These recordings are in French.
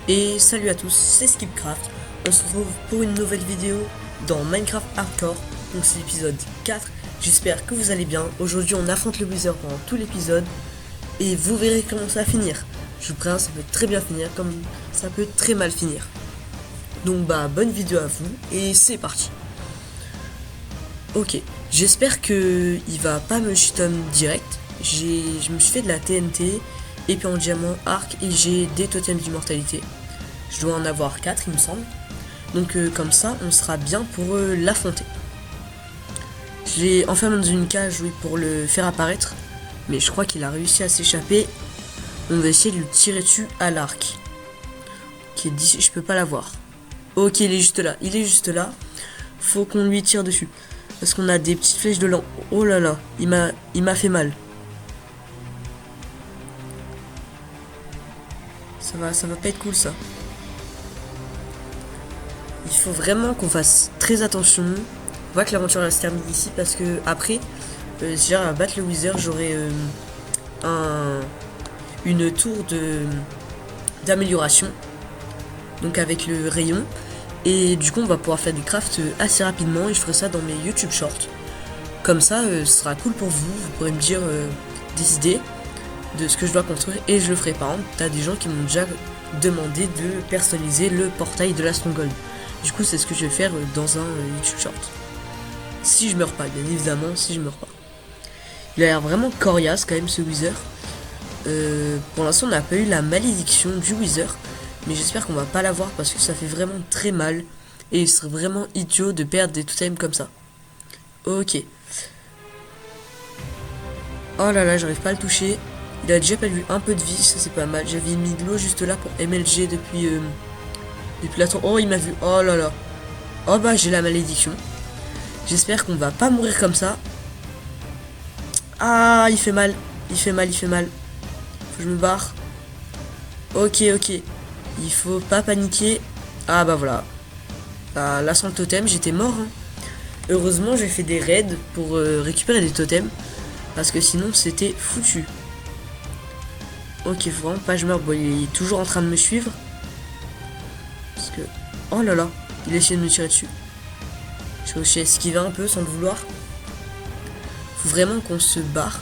Et salut à tous, c'est Skipcraft. On se retrouve pour une nouvelle vidéo dans Minecraft Hardcore. Donc c'est l'épisode 4. J'espère que vous allez bien. Aujourd'hui on affronte le Wither pendant tout l'épisode. Et vous verrez comment ça va finir. Je vous préviens, ça peut très bien finir comme ça peut très mal finir. Donc bah bonne vidéo à vous et c'est parti. Ok, j'espère que il va pas me shiton direct. Je me suis fait de la TNT, épée en diamant, arc et j'ai des totems d'immortalité. Je dois en avoir 4 il me semble. Donc comme ça on sera bien pour l'affronter. Je l'ai enfermé dans une cage oui, pour le faire apparaître. Mais je crois qu'il a réussi à s'échapper. On va essayer de lui tirer dessus à l'arc. Qui est d'ici, je peux pas l'avoir. Ok, il est juste là, il est juste là. Faut qu'on lui tire dessus. Parce qu'on a des petites flèches de lent. Oh là là, il m'a fait mal. Ça va pas être cool ça. Il faut vraiment qu'on fasse très attention. On voit que l'aventure va se terminer ici parce que après, si j'arrive à battre le Wither, j'aurai une tour d'amélioration. Donc avec le rayon. Et du coup on va pouvoir faire du craft assez rapidement. Et je ferai ça dans mes YouTube Shorts. Comme ça ce sera cool pour vous. Vous pourrez me dire des idées de ce que je dois construire. Et je le ferai. Par exemple, t'as des gens qui m'ont déjà demandé de personnaliser le portail de la Stronghold. Du coup c'est ce que je vais faire dans un YouTube Short. Si je meurs pas, bien évidemment, si je meurs pas. Il a l'air vraiment coriace quand même ce Wither. Pour l'instant on n'a pas eu la malédiction du Wither. Mais j'espère qu'on va pas l'avoir parce que ça fait vraiment très mal. Et il serait vraiment idiot de perdre des totems comme ça. Ok. Oh là là, j'arrive pas à le toucher. Il a déjà perdu un peu de vie, ça c'est pas mal. J'avais mis de l'eau juste là pour MLG depuis la tour. Oh il m'a vu, oh là là. Oh bah j'ai la malédiction. J'espère qu'on va pas mourir comme ça. Ah il fait mal, il fait mal, il fait mal. Faut que je me barre. Ok, ok. Il faut pas paniquer. Ah bah voilà. Ah, là sans le totem j'étais mort hein. Heureusement j'ai fait des raids pour récupérer des totems. Parce que sinon c'était foutu. Ok faut vraiment pas je meurs. Bon il est toujours en train de me suivre. Parce que... Oh là là. Il essaie de me tirer dessus. J'ai aussi esquivé un peu sans le vouloir. Faut vraiment qu'on se barre.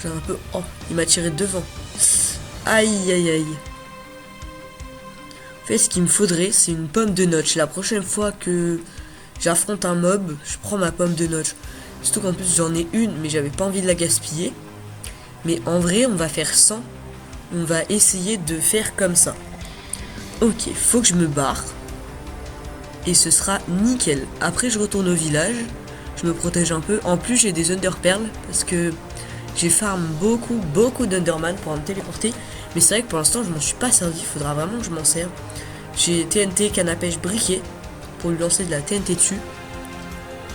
J'ai un peu... Oh il m'a tiré devant. Aïe aïe aïe. En fait, ce qu'il me faudrait, c'est une pomme de notch. La prochaine fois que j'affronte un mob, je prends ma pomme de notch. Surtout qu'en plus, j'en ai une, mais j'avais pas envie de la gaspiller. Mais en vrai, on va faire 100. On va essayer de faire comme ça. Ok, faut que je me barre. Et ce sera nickel. Après, je retourne au village. Je me protège un peu. En plus, j'ai des Underpearls parce que j'ai farm beaucoup d'Underman pour me téléporter. Mais c'est vrai que pour l'instant, je m'en suis pas servi. Il faudra vraiment que je m'en serve. J'ai TNT, canne à pêche, briquet pour lui lancer de la TNT dessus.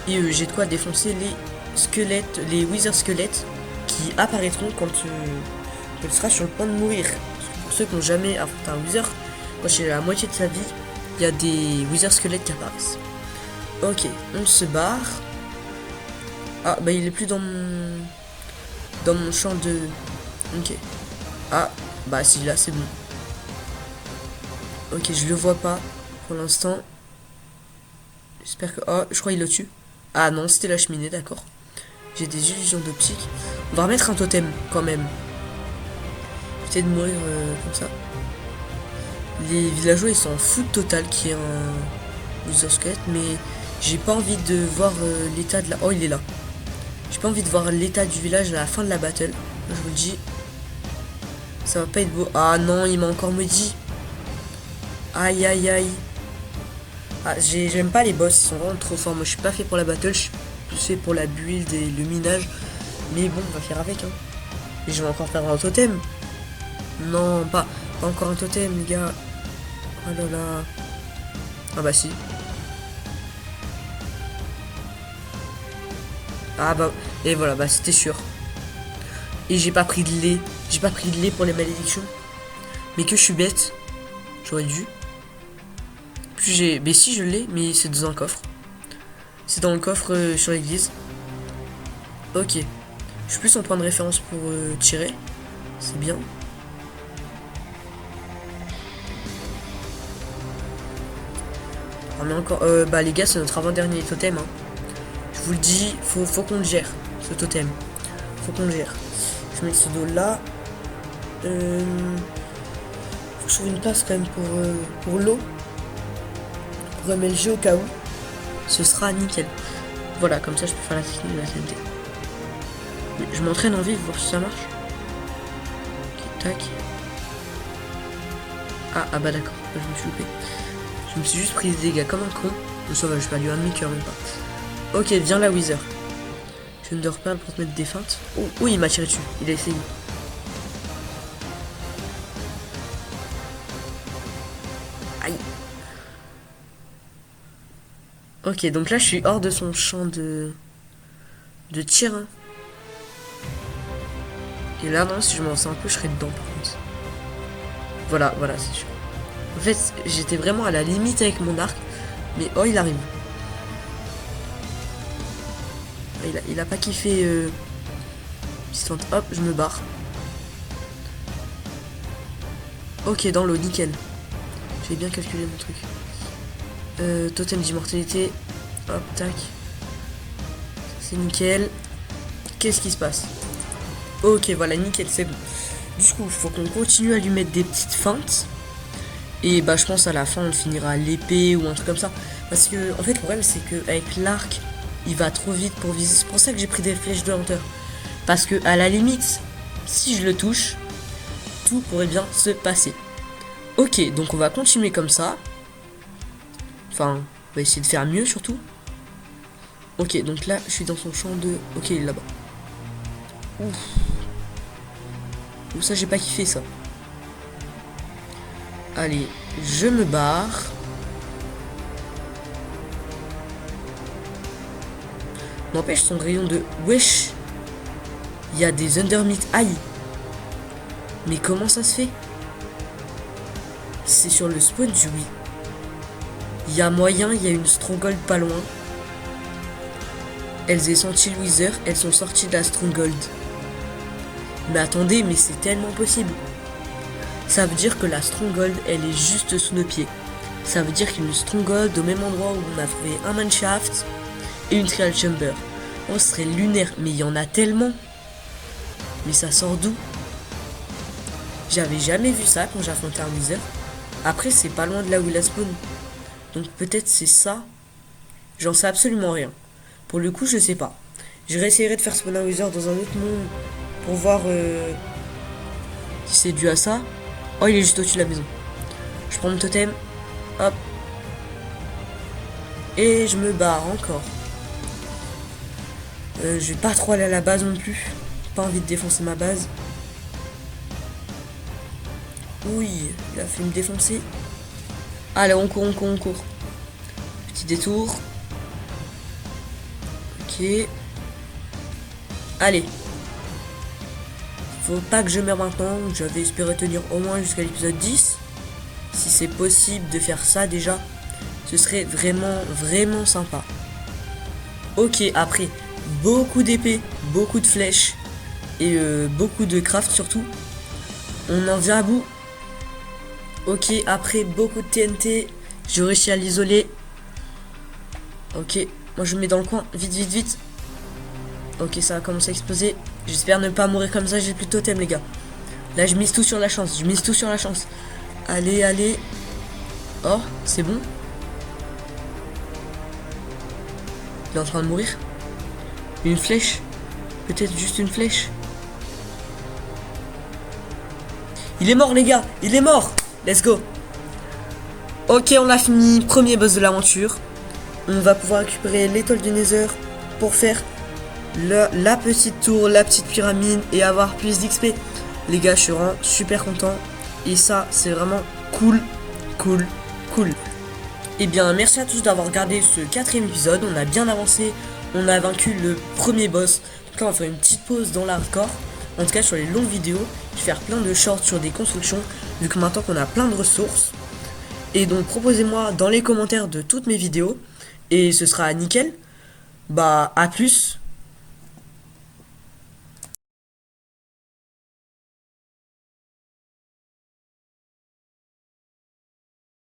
Et j'ai de quoi défoncer les squelettes, les Wither squelettes qui apparaîtront quand tu seras sur le point de mourir. Parce que pour ceux qui n'ont jamais affronté un Wither, quand il a la moitié de sa vie, il y a des Wither squelettes qui apparaissent. Ok, on se barre. Ah, bah il est plus dans mon champ de... Ok. Ah, bah si, là c'est bon. Ok, je le vois pas pour l'instant. J'espère que... Oh, je crois qu'il est au-dessus. Ah non, c'était la cheminée, d'accord. J'ai des illusions d'optique. On va remettre un totem, quand même. Peut-être de mourir comme ça. Les villageois, ils s'en foutent total qu'il y ait un user squelette, mais j'ai pas envie de voir l'état de la... Oh, il est là. J'ai pas envie de voir l'état du village à la fin de la battle. Je vous le dis. Ça va pas être beau. Ah non, il m'a encore maudit. Aïe, aïe, aïe. Ah, j'aime pas les boss, ils sont vraiment trop forts. Moi, je suis pas fait pour la battle, je suis plus fait pour la build et le minage. Mais bon, on va faire avec. Hein. Et je vais encore perdre un totem. Non, pas encore un totem, les gars. Oh là là. Ah bah si. Ah bah, et voilà, bah c'était sûr. Et j'ai pas pris de lait. J'ai pas pris de lait pour les malédictions. Mais que je suis bête. J'aurais dû. Puis j'ai... Mais si je l'ai, mais c'est dans un coffre. C'est dans le coffre sur l'église. Ok. Je suis plus en point de référence pour tirer. C'est bien. On est encore... bah les gars, c'est notre avant-dernier totem. Hein. Je vous le dis, faut qu'on le gère, ce totem. Faut qu'on le gère. Je mets ce dos là. Faut que je trouve une place quand même pour l'eau. Pour remettre le jeu au cas où. Ce sera nickel. Voilà, comme ça je peux faire la technique de la TNT. Je m'entraîne en ville, voir si ça marche. Ok, tac. Ah bah d'accord, je me suis loupé. Je me suis juste pris des dégâts comme un con. Mais ça va, je perds du 1,5 même pas. Ok, viens là, Wither. Je viens de reperdre pour te mettre des feintes. Oh, il m'a tiré dessus, il a essayé. Aïe. Ok, donc là je suis hors de son champ de tir. Hein. Et là, non, si je m'en sens un peu, je serais dedans par contre. Voilà, c'est sûr. En fait, j'étais vraiment à la limite avec mon arc. Mais oh, il arrive. Il a pas kiffé. Hop, je me barre. Ok, dans l'eau, nickel. J'ai bien calculé mon truc. Totem d'immortalité. Hop, tac. C'est nickel. Qu'est-ce qui se passe? Ok, voilà, nickel, c'est bon. Du coup, il faut qu'on continue à lui mettre des petites feintes. Et bah, je pense à la fin, on finira à l'épée ou un truc comme ça. Parce que, en fait, le problème, c'est qu'avec l'arc, il va trop vite pour viser. C'est pour ça que j'ai pris des flèches de lenteur. Parce que, à la limite, si je le touche, tout pourrait bien se passer. Ok, donc on va continuer comme ça. Enfin, on va essayer de faire mieux surtout. Ok, donc là, je suis dans son champ de... Ok, il est là-bas. Ouf. Ouh, ça, j'ai pas kiffé ça. Allez, je me barre. N'empêche son rayon de... Wesh. Il y a des Undermith. Aïe. Mais comment ça se fait? C'est sur le spawn du oui. Il y a moyen, il y a une Stronghold pas loin. Elles aient senti le Wither, elles sont sorties de la Stronghold. Mais attendez, mais c'est tellement possible. Ça veut dire que la Stronghold, elle est juste sous nos pieds. Ça veut dire qu'il y a une Stronghold au même endroit où on a trouvé un Mineshaft et une Trial Chamber. Oh, ce serait lunaire, mais il y en a tellement. Mais ça sort d'où? J'avais jamais vu ça quand j'affrontais un Wither. Après, c'est pas loin de là où il a spawn. Donc peut-être c'est ça. J'en sais absolument rien. Pour le coup, je sais pas. Je réessayerai de faire spawn un Wither dans un autre monde pour voir si c'est dû à ça. Oh, il est juste au-dessus de la maison. Je prends mon totem. Hop. Et je me barre encore. Je vais pas trop aller à la base non plus. Pas envie de défoncer ma base. Oui, il a fait me défoncer. Allez, on court. Petit détour. Ok. Allez. Faut pas que je meure maintenant. J'avais espéré tenir au moins jusqu'à l'épisode 10. Si c'est possible de faire ça déjà, ce serait vraiment sympa. Ok, après beaucoup d'épées, beaucoup de flèches et beaucoup de craft surtout. On en vient à bout. Ok, après beaucoup de TNT, j'ai réussi à l'isoler. Ok, moi je me mets dans le coin, vite. Ok, ça a commencé à exploser. J'espère ne pas mourir comme ça, j'ai plus de totem les gars. Là je mise tout sur la chance, Allez. Oh, c'est bon. Il est en train de mourir. Une flèche. Peut-être juste une flèche. Il est mort les gars, il est mort. Let's go. Ok, on a fini. Premier boss de l'aventure. On va pouvoir récupérer l'étoile du Nether pour faire la petite tour, la petite pyramide et avoir plus d'XP. Les gars, je suis vraiment super content. Et ça, c'est vraiment cool. Et bien, merci à tous d'avoir regardé ce 4ème épisode. On a bien avancé. On a vaincu le premier boss. Donc là, on va faire une petite pause dans l'hardcore. En tout cas, sur les longues vidéos, je vais faire plein de shorts sur des constructions. Vu que maintenant qu'on a plein de ressources. Et donc, proposez-moi dans les commentaires de toutes mes vidéos. Et ce sera nickel. Bah, à plus.